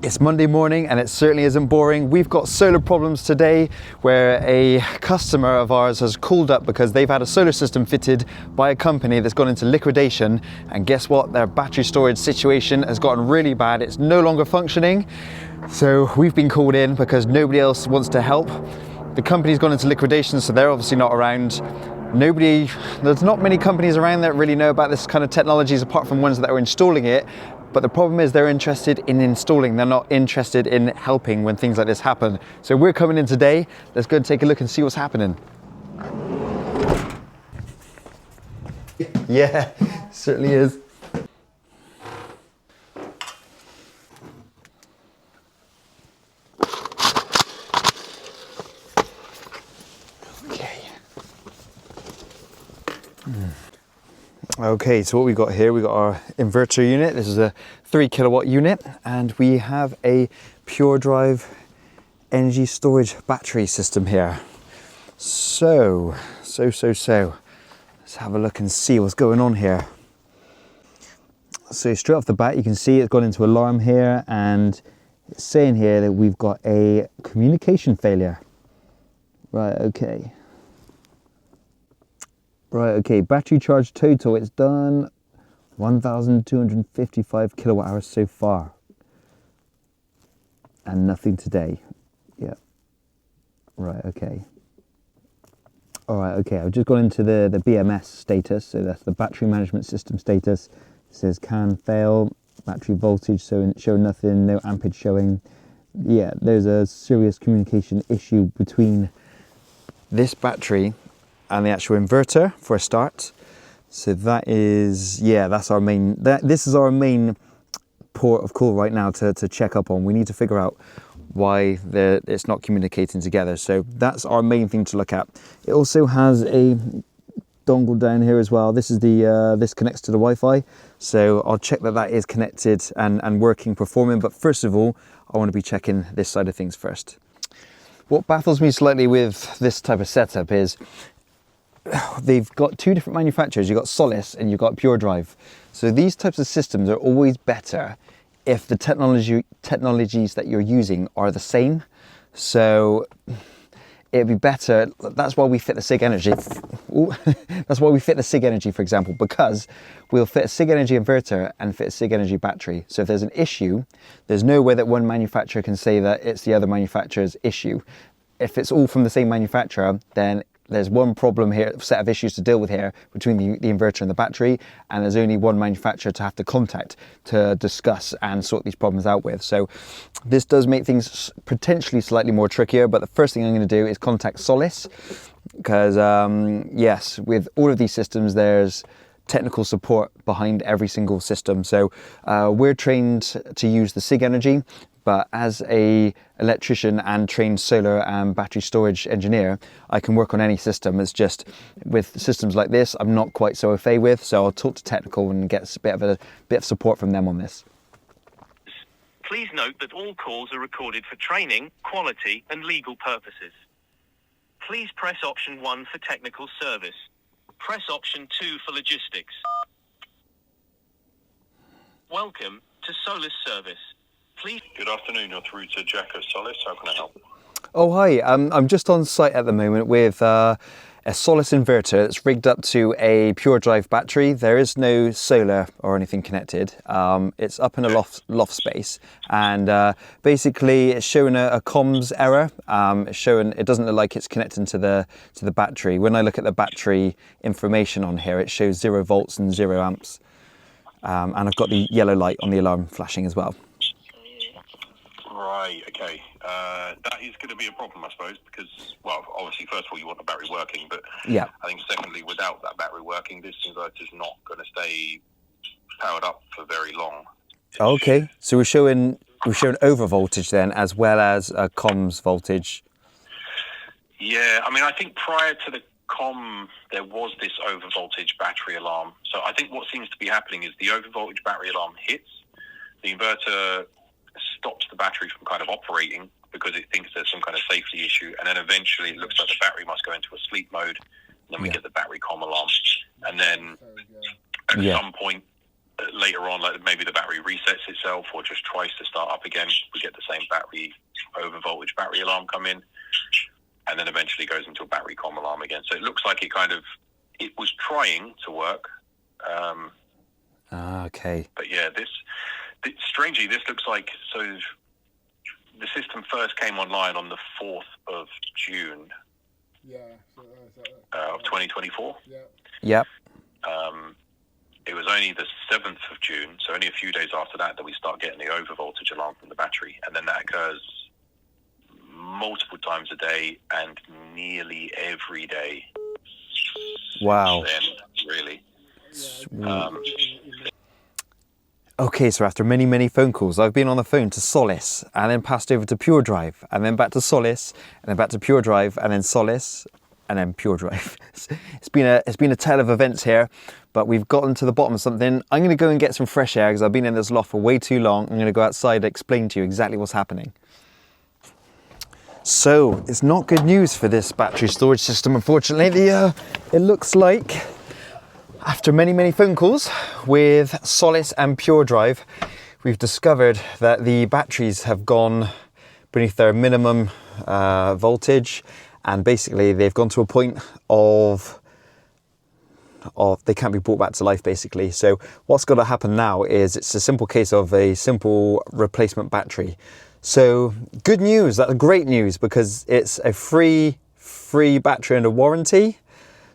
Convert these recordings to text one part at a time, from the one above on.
It's Monday morning and it certainly isn't boring. We've got solar problems today where a customer of ours has called up because they've had a solar system fitted by a company that's gone into liquidation, and guess what? Their battery storage situation has gotten really bad. It's no longer functioning. So we've been called in because nobody else wants to help. The company's gone into liquidation, so they're obviously not around. There's not many companies around that really know about this kind of technologies apart from ones that are installing it. But the problem is they're interested in installing, they're not interested in helping when things like this happen. So we're coming in today. Let's go and take a look and see what's happening. Yeah, certainly is. Okay, so what we got here, we got our inverter unit. This is a 3 kilowatt unit, and we have a pure drive energy storage battery system here. So, let's have a look and see what's going on here. So straight off the bat, you can see it's gone into alarm here, and it's saying here that we've got a communication failure. Right, okay. Right, okay, battery charge total, it's done 1,255 kilowatt hours so far. And nothing today. Yeah. Right, okay. All right, okay, I've just gone into the BMS status, so that's the battery management system status. It says can fail, battery voltage so show nothing, no ampage showing. Yeah, there's a serious communication issue between this battery and the actual inverter for a start. So that is, yeah, that's our main, this is our main port of call right now to check up on. We need to figure out why it's not communicating together. So that's our main thing to look at. It also has a dongle down here as well. This is this connects to the Wi-Fi. So I'll check that that is connected and working, performing. But first of all, I want to be checking this side of things first. What baffles me slightly with this type of setup is they've got two different manufacturers. You've got Solis and you've got Pure Drive. So these types of systems are always better if the technologies that you're using are the same. So it'd be better. That's why we fit the SIG Energy. That's why we fit the SIG Energy, for example, because we'll fit a SIG Energy inverter and fit a SIG Energy battery. So if there's an issue, there's no way that one manufacturer can say that it's the other manufacturer's issue. If it's all from the same manufacturer, then there's one problem here, set of issues to deal with here between the inverter and the battery, and there's only one manufacturer to have to contact to discuss and sort these problems out with. So this does make things potentially slightly more trickier, but the first thing I'm going to do is contact Solis, because yes, with all of these systems, there's technical support behind every single system. So we're trained to use the SIG Energy, but as a electrician and trained solar and battery storage engineer, I can work on any system. It's just with systems like this, I'm not quite so au fait with, so I'll talk to technical and get a bit of support from them on this. Please note that all calls are recorded for training, quality, and legal purposes. Please press option 1 for technical service. Press option 2 for logistics. Welcome to Solar Service. Please. Good afternoon, you're through to Jack at Solis. How can I help? Oh, hi. I'm just on site at the moment with a Solis inverter that's rigged up to a Pure Drive battery. There is no solar or anything connected. It's up in a loft space, and basically it's showing a comms error. It's showing it doesn't look like it's connecting to the battery. When I look at the battery information on here, it shows 0 volts and 0 amps, and I've got the yellow light on the alarm flashing as well. Right, okay. That is going to be a problem, I suppose, because, well, obviously, first of all, you want the battery working, but yeah, I think secondly, without that battery working, this inverter's not going to stay powered up for very long. Okay, so we're showing over voltage then, as well as a comms voltage. Yeah, I mean, I think prior to the there was this over voltage battery alarm. So I think what seems to be happening is the over voltage battery alarm hits, the inverter stops the battery from kind of operating because it thinks there's some kind of safety issue, and then eventually it looks like the battery must go into a sleep mode, and then we get the battery comm alarm, and then at some point later on, like maybe the battery resets itself or just tries to start up again. We get the same battery overvoltage battery alarm come in, and then eventually goes into a battery comm alarm again. So it looks like it was trying to work. Okay. But yeah, strangely, this looks like, so the system first came online on the 4th of June of 2024. Yep. It was only the 7th of June, so only a few days after that we start getting the overvoltage alarm from the battery. And then that occurs multiple times a day and nearly every day. Wow. Then, really. Okay, so after many, many phone calls, I've been on the phone to Solace and then passed over to Pure Drive and then back to Solace and then back to Pure Drive and then Solace and then Pure Drive. It's been a tale of events here, but we've gotten to the bottom of something. I'm going to go and get some fresh air because I've been in this loft for way too long. I'm going to go outside to explain to you exactly what's happening. So it's not good news for this battery storage system, unfortunately. It looks like after many, many phone calls with Solace and Pure Drive, we've discovered that the batteries have gone beneath their minimum voltage, and basically they've gone to a point of they can't be brought back to life, basically. So what's got to happen now is it's a simple case of a simple replacement battery. So good news, that's great news, because it's a free battery under warranty.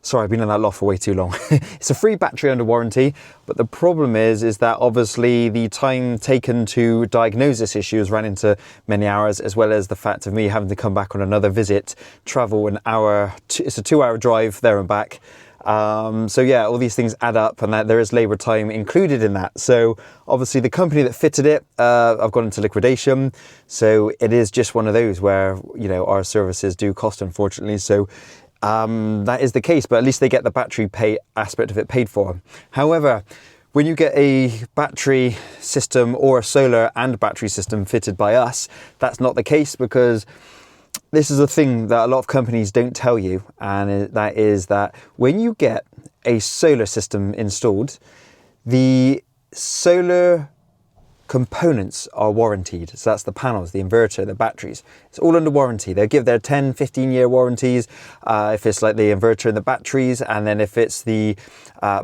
Sorry, I've been in that loft for way too long. It's a free battery under warranty, but the problem is that obviously the time taken to diagnose this issue has ran into many hours, as well as the fact of me having to come back on another visit, travel an hour. It's a 2-hour drive there and back. So yeah, all these things add up, and that there is labour time included in that. So obviously the company that fitted it, I've gone into liquidation. So it is just one of those where, you know, our services do cost, unfortunately. So that is the case, but at least they get the battery pay aspect of it paid for. However, when you get a battery system or a solar and battery system fitted by us, that's not the case, because this is a thing that a lot of companies don't tell you, and that is that when you get a solar system installed, the solar components are warranted. So that's the panels, the inverter, the batteries. It's all under warranty. They'll give their 10, 15-year warranties if it's like the inverter and the batteries, and then if it's the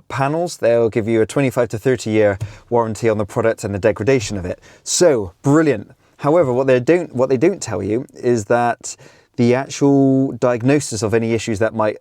panels, they'll give you a 25 to 30-year warranty on the product and the degradation of it. So brilliant. However, what they don't tell you is that the actual diagnosis of any issues that might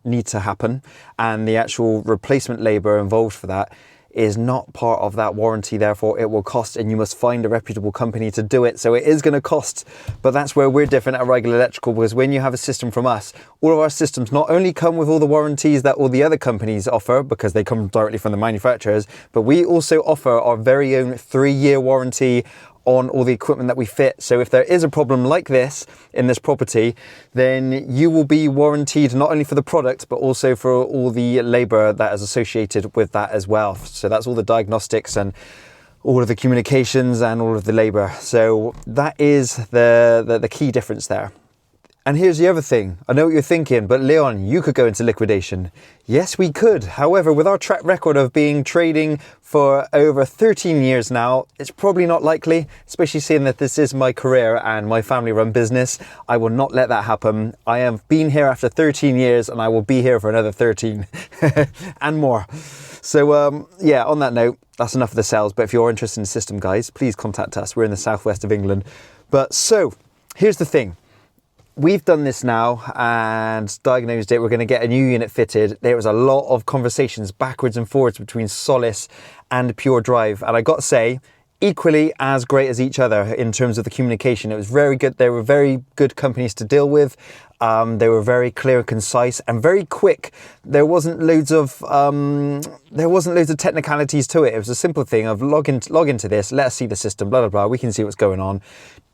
need to happen, and the actual replacement labour involved for that, is not part of that warranty. Therefore it will cost, and you must find a reputable company to do it. So it is going to cost, but that's where we're different at Regular Electrical, because when you have a system from us, all of our systems not only come with all the warranties that all the other companies offer, because they come directly from the manufacturers, but we also offer our very own 3-year warranty on all the equipment that we fit. So if there is a problem like this in this property, then you will be warranted not only for the product, but also for all the labour that is associated with that as well. So that's all the diagnostics and all of the communications and all of the labour. So that is the key difference there. And here's the other thing. I know what you're thinking, but Leon, you could go into liquidation. Yes, we could. However, with our track record of being trading for over 13 years now, it's probably not likely, especially seeing that this is my career and my family-run business. I will not let that happen. I have been here after 13 years, and I will be here for another 13 and more. So yeah, on that note, that's enough of the sales. But if you're interested in the system, guys, please contact us. We're in the southwest of England. But so here's the thing. We've done this now and diagnosed it. We're going to get a new unit fitted. There was a lot of conversations backwards and forwards between Solace and Pure Drive. And I got to say, equally as great as each other in terms of the communication. It was very good. They were very good companies to deal with. They were very clear and concise and very quick. There wasn't loads of technicalities to it. It was a simple thing of log into this, let us see the system, blah, blah, blah. We can see what's going on.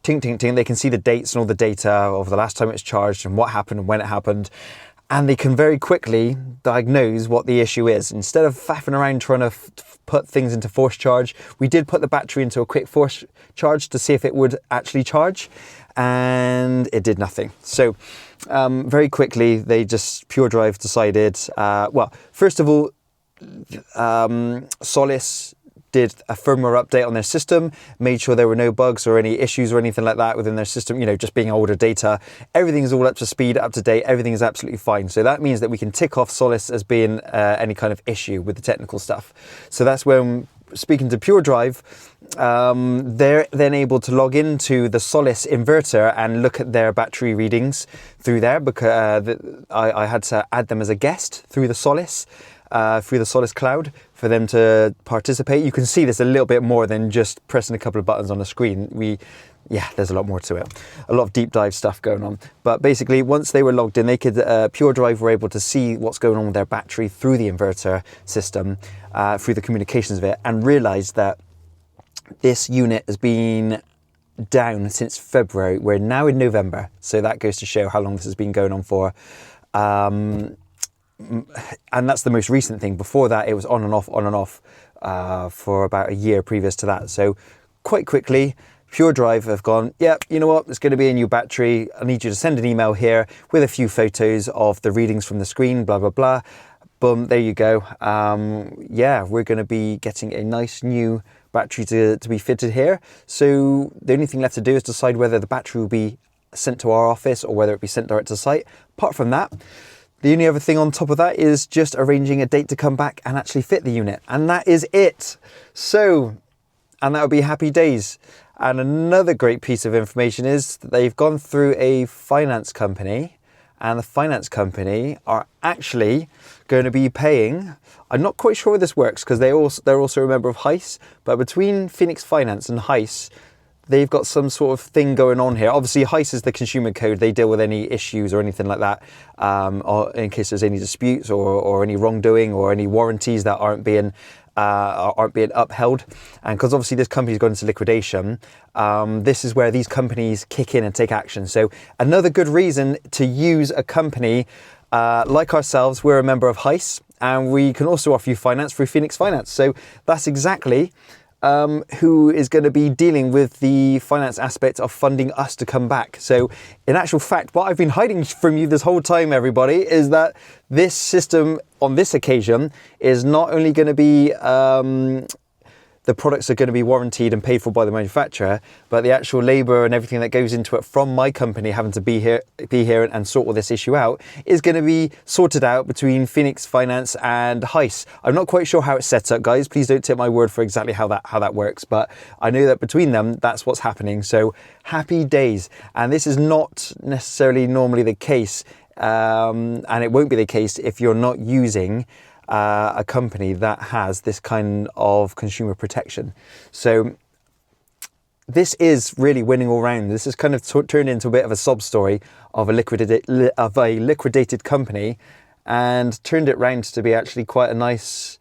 Ting, ting, ting. They can see the dates and all the data of the last time it was charged and what happened and when it happened. And they can very quickly diagnose what the issue is. Instead of faffing around trying to put things into force charge, we did put the battery into a quick force charge to see if it would actually charge. And it did nothing. So very quickly, Pure Drive decided, well, first of all, Solis did a firmware update on their system, made sure there were no bugs or any issues or anything like that within their system, just being older data. Everything's all up to speed, up to date, everything is absolutely fine. So that means that we can tick off Solis as being any kind of issue with the technical stuff. So that's when, speaking to Pure Drive, they're then able to log into the Solis inverter and look at their battery readings through there, because I had to add them as a guest through the Solis cloud for them to participate. You can see this a little bit more than just pressing a couple of buttons on the screen. There's a lot more to it. A lot of deep dive stuff going on. But basically, once they were logged in, they could, Pure Drive were able to see what's going on with their battery through the inverter system, through the communications of it, and realised that this unit has been down since February. We're now in November. So that goes to show how long this has been going on for. And that's the most recent thing. Before that, it was on and off for about a year previous to that. So quite quickly, Pure Drive have gone, you know what, it's going to be a new battery. I need you to send an email here with a few photos of the readings from the screen, blah, blah, blah. Boom, there you go. We're going to be getting a nice new battery to be fitted here. So the only thing left to do is decide whether the battery will be sent to our office or whether it be sent direct to site. Apart from that, the only other thing on top of that is just arranging a date to come back and actually fit the unit. And that is it. And that would be happy days. And another great piece of information is that they've gone through a finance company, and the finance company are actually going to be paying, I'm not quite sure how this works because they're also a member of HICE, but between Phoenix Finance and HICE, they've got some sort of thing going on here. Obviously, HICE is the consumer code. They deal with any issues or anything like that, or in case there's any disputes or any wrongdoing or any warranties that aren't being upheld. And because obviously this company's gone into liquidation, this is where these companies kick in and take action. So another good reason to use a company like ourselves. We're a member of HICE, and we can also offer you finance through Phoenix Finance. So that's exactly who is going to be dealing with the finance aspect of funding us to come back. So in actual fact, what I've been hiding from you this whole time, everybody, is that this system on this occasion is not only going to be the products are going to be warranted and paid for by the manufacturer, but the actual labour and everything that goes into it from my company having to be here and sort all this issue out is going to be sorted out between Phoenix Finance and HICE. I'm not quite sure how it's set up, guys. Please don't take my word for exactly how that works, but I know that between them, that's what's happening. So happy days. And this is not necessarily normally the case, and it won't be the case if you're not using a company that has this kind of consumer protection. So this is really winning all round. This has kind of turned into a bit of a sob story of a liquidated company, and turned it round to be actually quite a nice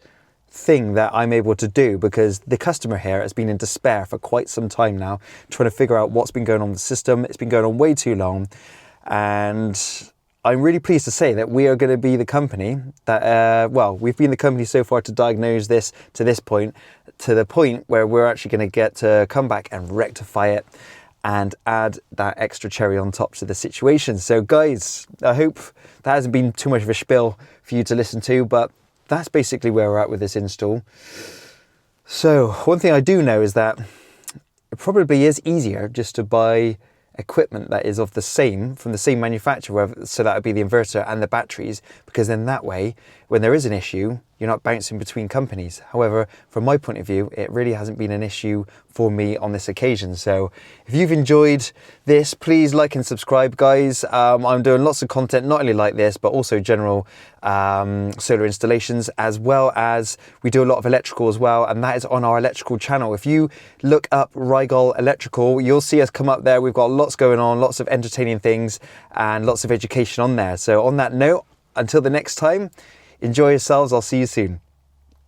thing that I'm able to do, because the customer here has been in despair for quite some time now, trying to figure out what's been going on with the system. It's been going on way too long, and I'm really pleased to say that we are going to be the company that, we've been the company so far to diagnose this to this point, to the point where we're actually going to get to come back and rectify it and add that extra cherry on top to the situation. So guys, I hope that hasn't been too much of a spiel for you to listen to, but that's basically where we're at with this install. So one thing I do know is that it probably is easier just to buy equipment that is from the same manufacturer, so that would be the inverter and the batteries, because then that way, when there is an issue, you're not bouncing between companies. However, from my point of view, it really hasn't been an issue for me on this occasion. So if you've enjoyed this, please like and subscribe, guys. I'm doing lots of content, not only like this, but also general solar installations, as well as we do a lot of electrical as well, and that is on our electrical channel. If you look up Rigol Electrical, you'll see us come up there. We've got lots going on, lots of entertaining things and lots of education on there. So on that note, until the next time, enjoy yourselves. I'll see you soon.